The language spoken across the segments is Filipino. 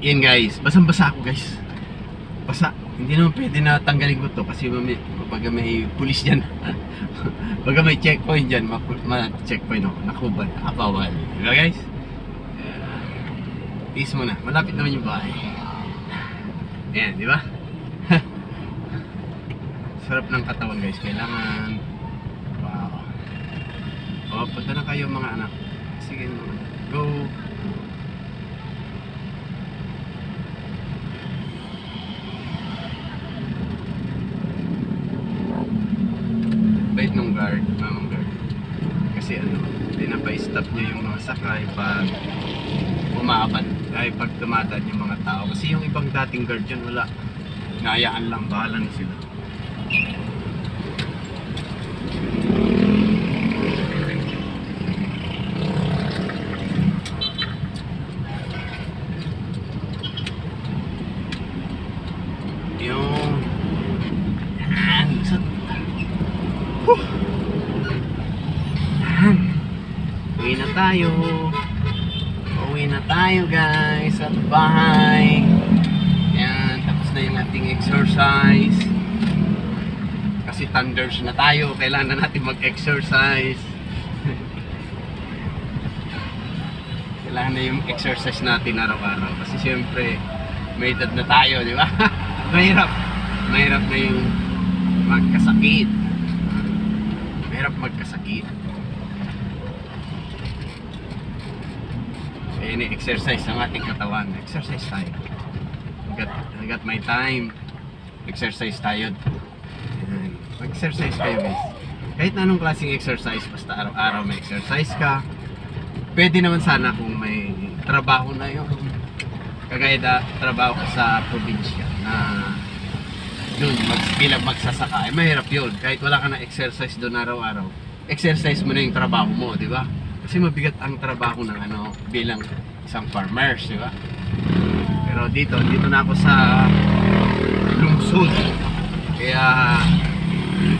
Yan guys, basang-basa ako guys. Basa. Hindi naman pwede na tanggalin ko to kasi pag may pulis dyan. Pag may checkpoint dyan, ma-checkpoint ako. Nakubad, nakabawal. Diba guys? Peace mo na. Malapit naman yung bahay. Ayan, di ba? Sarap ng katawan guys. Kailangan. Wow. O, punta na kayo mga anak. Sige naman. Go. Bait nung guard, mamang guard. Kasi ano, pinapa-stop niya yung mga sakay pag umaaban, ay pag tumatad yung mga tao. Kasi yung ibang dating guard dyan, wala. Naayaan lang, bahala na sila. Yung yan, lusot. Uwi na tayo. Uwi na tayo guys sa bahay. Yan, tapos na yung ating exercise. Kasi thunders na tayo, kailangan na natin mag-exercise. Kailangan na yung exercise natin araw-araw. Kasi siyempre, may edad na tayo, di ba? Mahirap na yung magkasakit. Mahirap magkasakit. Exercise ang ating katawan. Exercise tayo. I got my time. Exercise tayo. Mag-exercise kayo guys. Kahit na anong klaseng exercise, basta araw-araw may exercise ka. Pwede naman sana kung may trabaho na yung kagaya trabaho ka sa probinsya na doon bilang magsasaka. Mahirap yun. Kahit wala ka na exercise doon araw-araw, exercise mo na yung trabaho mo, di ba? Kasi mabigat ang trabaho ng bilang isang farmers, di ba? Pero dito na ako sa lungsod. Kaya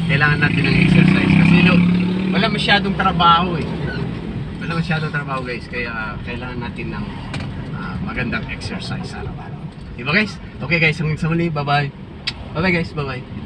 kailangan natin ng exercise kasi wala masyadong trabaho eh. Wala masyadong trabaho guys, kaya kailangan natin ng magandang exercise araw-araw. Di ba guys? Okay guys, hanggang sa muli, bye-bye. Bye-bye guys, bye-bye.